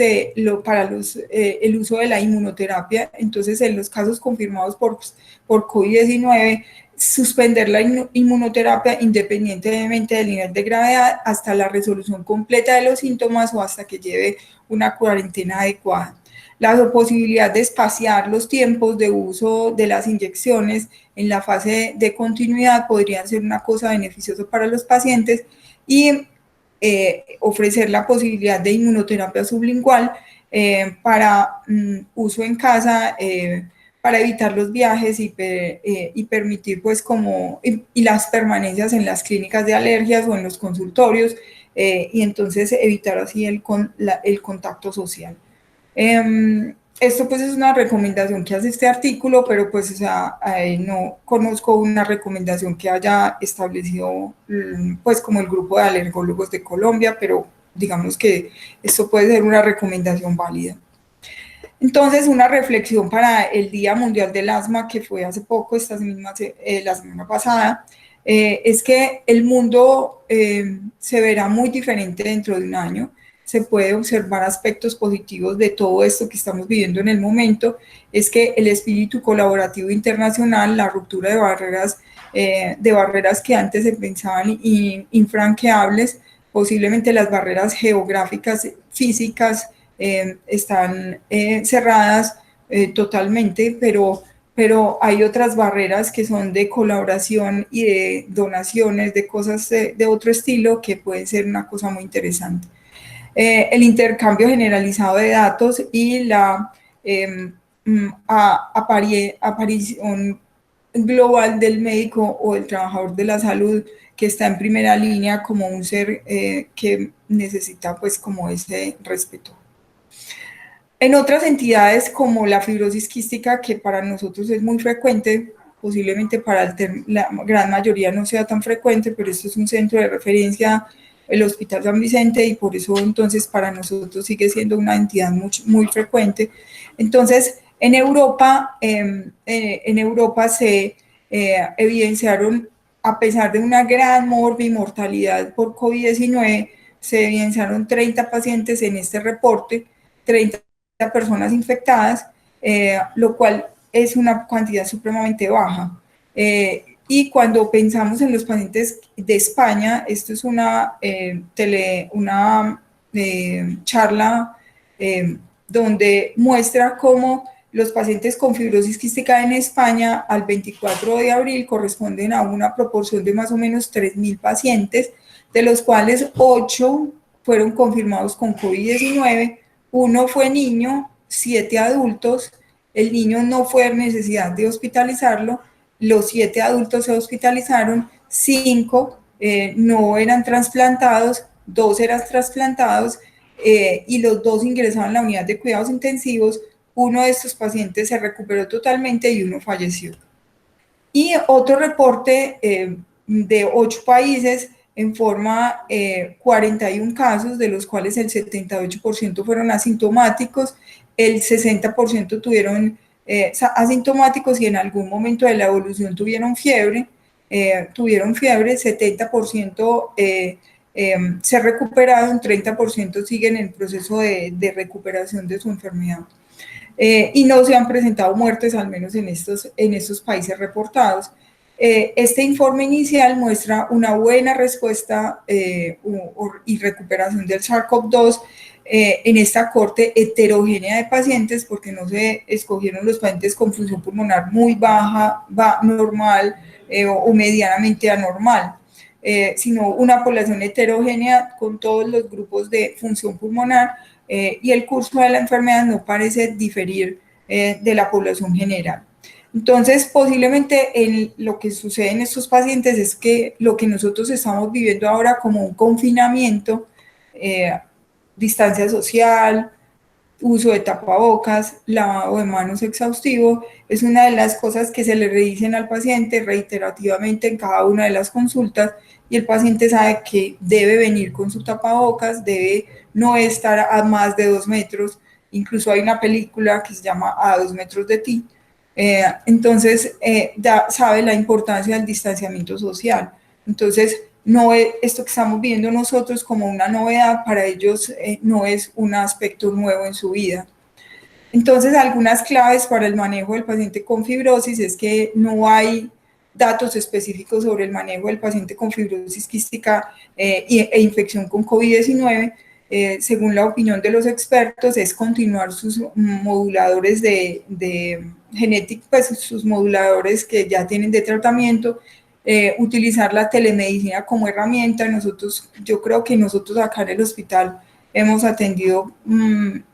Speaker 1: para el uso de la inmunoterapia. Entonces, en los casos confirmados por COVID-19, suspender la inmunoterapia independientemente del nivel de gravedad hasta la resolución completa de los síntomas o hasta que lleve una cuarentena adecuada. La posibilidad de espaciar los tiempos de uso de las inyecciones en la fase de continuidad podría ser una cosa beneficiosa para los pacientes, y ofrecer la posibilidad de inmunoterapia sublingual para uso en casa, para evitar los viajes y permitir pues como y las permanencias en las clínicas de alergias o en los consultorios, y entonces evitar así el contacto social. Esto pues es una recomendación que hace este artículo, pero pues o sea, no conozco una recomendación que haya establecido pues como el grupo de alergólogos de Colombia, pero digamos que esto puede ser una recomendación válida. Entonces, una reflexión para el Día Mundial del Asma, que fue hace poco, la semana pasada, es que el mundo se verá muy diferente dentro de un año. Se puede observar aspectos positivos de todo esto que estamos viviendo en el momento, es que el espíritu colaborativo internacional, la ruptura de barreras que antes se pensaban infranqueables, posiblemente las barreras geográficas, físicas, están cerradas totalmente, pero hay otras barreras que son de colaboración y de donaciones, de cosas de otro estilo, que pueden ser una cosa muy interesante. El intercambio generalizado de datos y la aparición global del médico o el trabajador de la salud que está en primera línea como un ser que necesita pues como ese respeto. En otras entidades como la fibrosis quística, que para nosotros es muy frecuente, posiblemente para la gran mayoría no sea tan frecuente, pero esto es un centro de referencia, el Hospital San Vicente, y por eso entonces para nosotros sigue siendo una entidad muy frecuente. Entonces, en Europa se evidenciaron, a pesar de una gran mortalidad por COVID-19, se evidenciaron 30 pacientes en este reporte, 30 personas infectadas, lo cual es una cantidad supremamente baja. Y cuando pensamos en los pacientes de España, esto es una charla donde muestra cómo los pacientes con fibrosis quística en España al 24 de abril corresponden a una proporción de más o menos 3.000 pacientes, de los cuales 8 fueron confirmados con COVID-19, 1 fue niño, 7 adultos. El niño no fue necesidad de hospitalizarlo, los 7 adultos se hospitalizaron, 5 no eran trasplantados, 2 eran trasplantados y los 2 ingresaron a la unidad de cuidados intensivos. Uno de estos pacientes se recuperó totalmente y uno falleció. Y otro reporte de 8 países informa 41 casos, de los cuales el 78% fueron asintomáticos, el 60% tuvieron asintomáticos y en algún momento de la evolución tuvieron fiebre, 70% se recuperaron, 30% siguen en proceso de recuperación de su enfermedad. Y no se han presentado muertes, al menos en estos países reportados. Este informe inicial muestra una buena respuesta y recuperación del SARS-CoV-2 en esta corte heterogénea de pacientes, porque no se escogieron los pacientes con función pulmonar muy baja, normal o medianamente anormal, sino una población heterogénea con todos los grupos de función pulmonar, y el curso de la enfermedad no parece diferir de la población general. Entonces, posiblemente lo que sucede en estos pacientes es que lo que nosotros estamos viviendo ahora como un confinamiento, distancia social, uso de tapabocas, lavado de manos exhaustivo, es una de las cosas que se le dicen al paciente reiterativamente en cada una de las consultas, y el paciente sabe que debe venir con su tapabocas, debe no estar a más de 2 metros, incluso hay una película que se llama A 2 metros de ti. Entonces, sabe la importancia del distanciamiento social. Entonces, no es esto que estamos viendo nosotros como una novedad, para ellos no es un aspecto nuevo en su vida. Entonces, algunas claves para el manejo del paciente con fibrosis es que no hay datos específicos sobre el manejo del paciente con fibrosis quística e infección con COVID-19. Según la opinión de los expertos, es continuar sus moduladores de genética, pues sus moduladores que ya tienen de tratamiento, utilizar la telemedicina como herramienta. Yo creo que nosotros acá en el hospital hemos atendido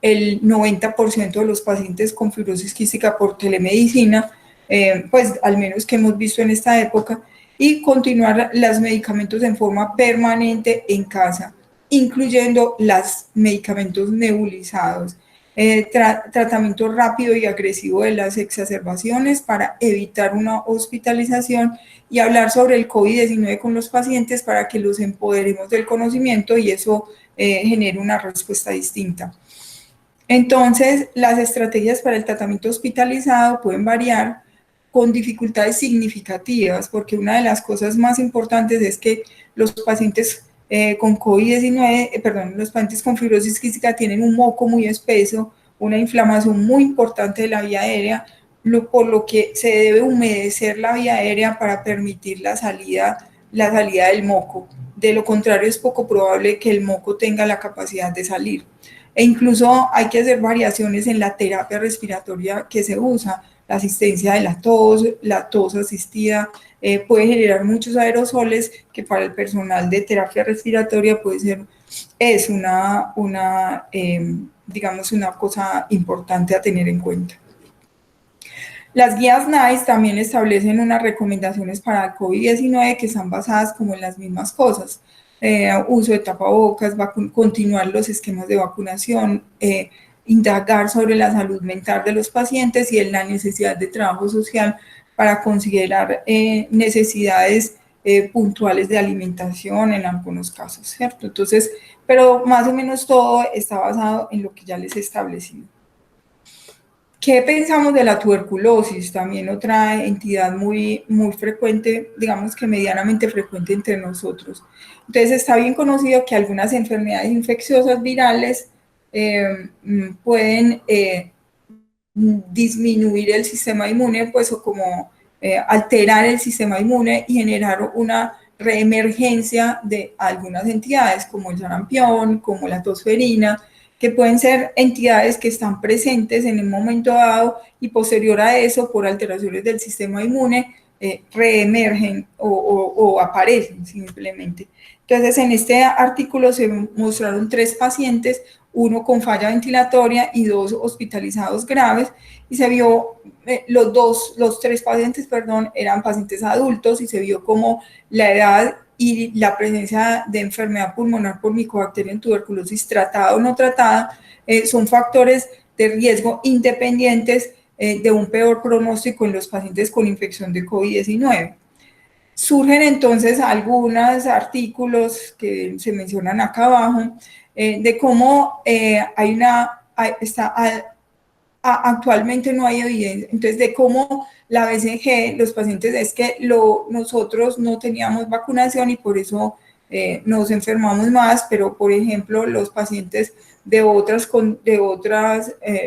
Speaker 1: el 90% de los pacientes con fibrosis quística por telemedicina, pues al menos que hemos visto en esta época, y continuar los medicamentos en forma permanente en casa, incluyendo los medicamentos nebulizados, tratamiento rápido y agresivo de las exacerbaciones para evitar una hospitalización, y hablar sobre el COVID-19 con los pacientes para que los empoderemos del conocimiento y eso genere una respuesta distinta. Entonces, las estrategias para el tratamiento hospitalizado pueden variar con dificultades significativas, porque una de las cosas más importantes es que los pacientes con COVID-19, los pacientes con fibrosis quística tienen un moco muy espeso, una inflamación muy importante de la vía aérea, por lo que se debe humedecer la vía aérea para permitir la salida del moco. De lo contrario, es poco probable que el moco tenga la capacidad de salir. E incluso hay que hacer variaciones en la terapia respiratoria que se usa. La asistencia de la tos asistida, puede generar muchos aerosoles que para el personal de terapia respiratoria es digamos, una cosa importante a tener en cuenta. Las guías NICE también establecen unas recomendaciones para el COVID-19 que están basadas como en las mismas cosas. Uso de tapabocas, continuar los esquemas de vacunación, indagar sobre la salud mental de los pacientes y en la necesidad de trabajo social para considerar necesidades puntuales de alimentación en algunos casos, ¿cierto? Entonces, pero más o menos todo está basado en lo que ya les he establecido. ¿Qué pensamos de la tuberculosis? También otra entidad muy, muy frecuente, digamos que medianamente frecuente entre nosotros. Entonces está bien conocido que algunas enfermedades infecciosas virales pueden disminuir el sistema inmune, pues, o como alterar el sistema inmune y generar una reemergencia de algunas entidades como el sarampión, como la tosferina, que pueden ser entidades que están presentes en un momento dado y posterior a eso, por alteraciones del sistema inmune, reemergen o aparecen simplemente. Entonces, en este artículo se mostraron 3 pacientes, uno con falla ventilatoria y 2 hospitalizados graves, y se vio, los 3 pacientes, perdón, eran pacientes adultos, y se vio como la edad y la presencia de enfermedad pulmonar por micobacteria en tuberculosis tratada o no tratada son factores de riesgo independientes de un peor pronóstico en los pacientes con infección de COVID-19. Surgen entonces algunos artículos que se mencionan acá abajo de cómo actualmente no hay evidencia, entonces de cómo la BCG, los pacientes, es que nosotros no teníamos vacunación y por eso nos enfermamos más, pero por ejemplo los pacientes de otros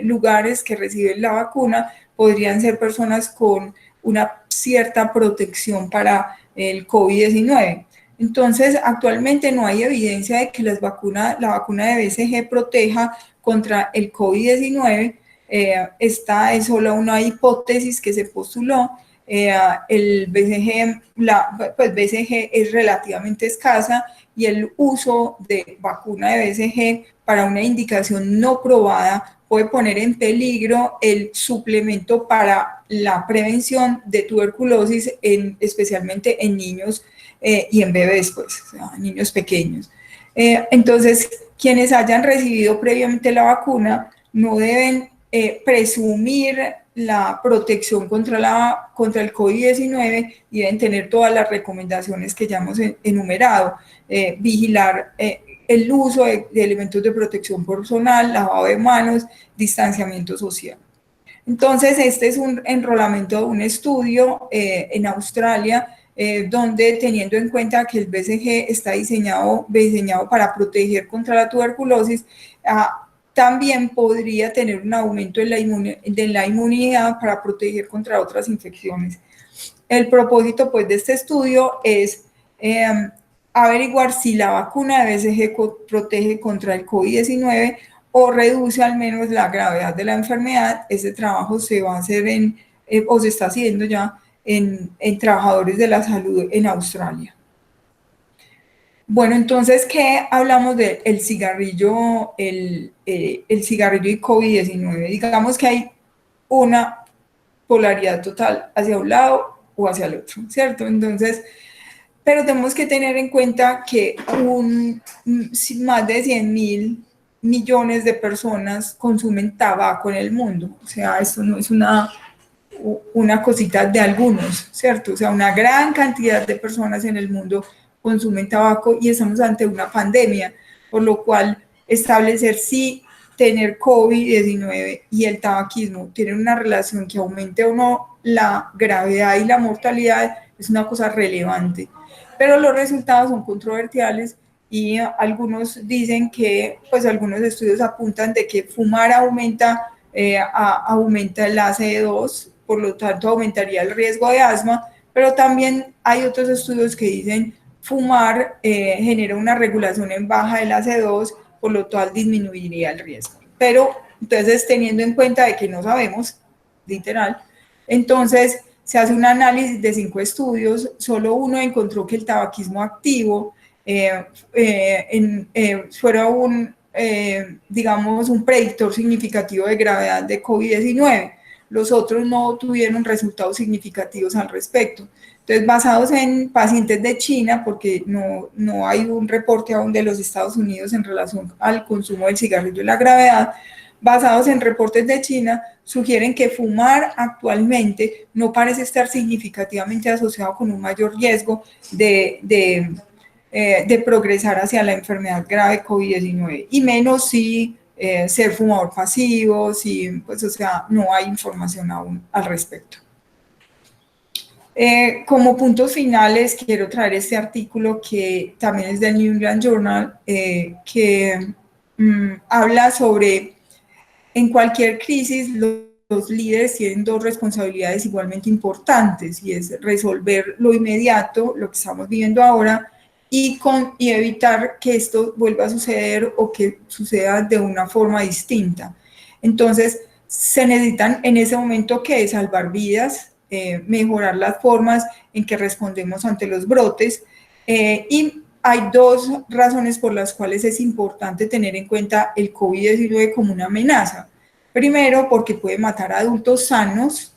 Speaker 1: lugares que reciben la vacuna podrían ser personas con una cierta protección para el COVID-19. Entonces, actualmente no hay evidencia de que la vacuna de BCG proteja contra el COVID-19. Esta es solo una hipótesis que se postuló. El BCG, pues BCG es relativamente escasa y el uso de vacuna de BCG para una indicación no probada puede poner en peligro el suplemento para la prevención de tuberculosis, especialmente en niños y en bebés, pues, o sea, niños pequeños. Entonces, quienes hayan recibido previamente la vacuna no deben presumir la protección contra el COVID-19 y deben tener todas las recomendaciones que ya hemos enumerado, vigilar el uso de elementos de protección personal, lavado de manos, distanciamiento social. Entonces, este es un enrolamiento de un estudio en Australia, donde teniendo en cuenta que el BCG está diseñado para proteger contra la tuberculosis, también podría tener un aumento de la inmunidad para proteger contra otras infecciones. El propósito, pues, de este estudio es averiguar si la vacuna de BCG protege contra el COVID-19 o reduce al menos la gravedad de la enfermedad. Este trabajo se va a hacer o se está haciendo ya en trabajadores de la salud en Australia. Bueno, entonces, ¿qué hablamos del cigarrillo, el cigarrillo y COVID-19? Digamos que hay una polaridad total hacia un lado o hacia el otro, ¿cierto? Entonces, pero tenemos que tener en cuenta que más de 100.000 millones de personas consumen tabaco en el mundo. O sea, esto no es una cosita de algunos, ¿cierto? O sea, una gran cantidad de personas en el mundo consumen tabaco y estamos ante una pandemia, por lo cual establecer si tener COVID-19 y el tabaquismo tienen una relación que aumente o no la gravedad y la mortalidad es una cosa relevante. Pero los resultados son controversiales y algunos dicen que, pues algunos estudios apuntan de que fumar aumenta el ACE2, por lo tanto aumentaría el riesgo de asma, pero también hay otros estudios que dicen fumar genera una regulación en baja del ACE2, por lo cual disminuiría el riesgo. Pero entonces, teniendo en cuenta de que no sabemos, literal, entonces se hace un análisis de 5 estudios, solo uno encontró que el tabaquismo activo fuera digamos, un predictor significativo de gravedad de COVID-19. Los otros no tuvieron resultados significativos al respecto. Entonces, basados en pacientes de China, porque no hay un reporte aún de los Estados Unidos en relación al consumo del cigarrillo y la gravedad, basados en reportes de China, sugieren que fumar actualmente no parece estar significativamente asociado con un mayor riesgo de progresar hacia la enfermedad grave COVID-19, y menos si ser fumador pasivo, si, pues, o sea, no hay información aún al respecto. Como puntos finales, quiero traer este artículo que también es del New England Journal, que habla sobre, en cualquier crisis, los líderes tienen dos responsabilidades igualmente importantes, y es resolver lo inmediato, lo que estamos viviendo ahora, y evitar que esto vuelva a suceder o que suceda de una forma distinta. Entonces, se necesitan en ese momento que salvar vidas, mejorar las formas en que respondemos ante los brotes, y hay dos razones por las cuales es importante tener en cuenta el COVID-19 como una amenaza. Primero, porque puede matar a adultos sanos,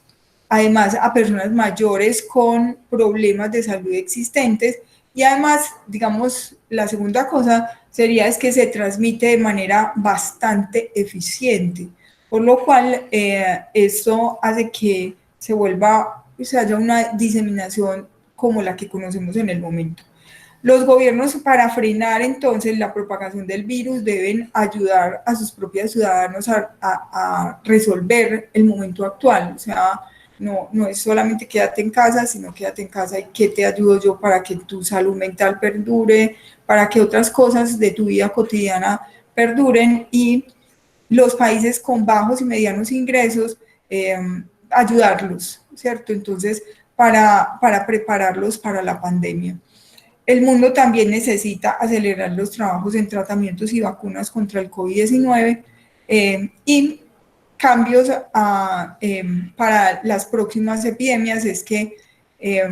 Speaker 1: además a personas mayores con problemas de salud existentes, y además, digamos, la segunda cosa sería es que se transmite de manera bastante eficiente, por lo cual esto hace que se vuelva, o sea, haya una diseminación como la que conocemos en el momento. Los gobiernos, para frenar entonces la propagación del virus, deben ayudar a sus propios ciudadanos a resolver el momento actual. O sea, no es solamente quédate en casa, sino quédate en casa y qué te ayudo yo para que tu salud mental perdure, para que otras cosas de tu vida cotidiana perduren, y los países con bajos y medianos ingresos, ayudarlos, ¿cierto? Entonces, para prepararlos para la pandemia. El mundo también necesita acelerar los trabajos en tratamientos y vacunas contra el COVID-19, y cambios para las próximas epidemias es que, eh,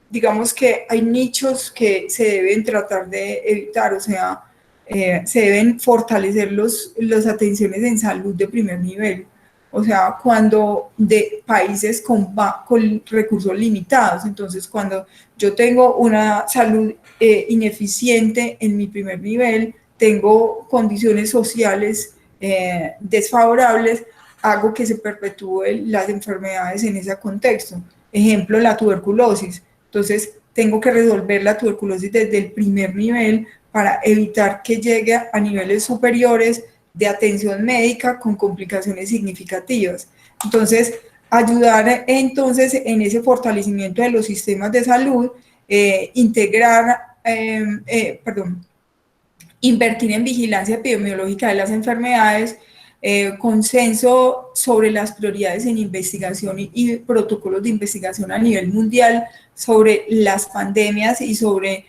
Speaker 1: digamos que hay nichos que se deben tratar de evitar, o sea, se deben fortalecer las atenciones en salud de primer nivel. O sea, cuando de países con recursos limitados, entonces cuando yo tengo una salud ineficiente en mi primer nivel, tengo condiciones sociales desfavorables, hago que se perpetúen las enfermedades en ese contexto. Ejemplo, la tuberculosis. Entonces, tengo que resolver la tuberculosis desde el primer nivel para evitar que llegue a niveles superiores de atención médica con complicaciones significativas. Entonces, ayudar entonces en ese fortalecimiento de los sistemas de salud, integrar, invertir en vigilancia epidemiológica de las enfermedades, consenso sobre las prioridades en investigación y protocolos de investigación a nivel mundial sobre las pandemias y sobre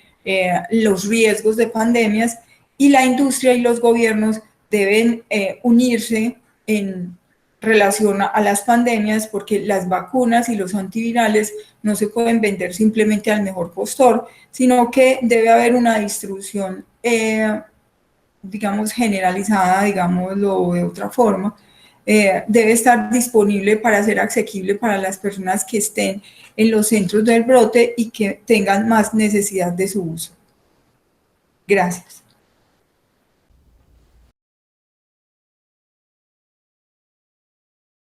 Speaker 1: los riesgos de pandemias, y la industria y los gobiernos deben unirse en relación a las pandemias, porque las vacunas y los antivirales no se pueden vender simplemente al mejor postor, sino que debe haber una distribución, digamos, generalizada, digámoslo de otra forma, debe estar disponible para ser asequible para las personas que estén en los centros del brote y que tengan más necesidad de su uso. Gracias.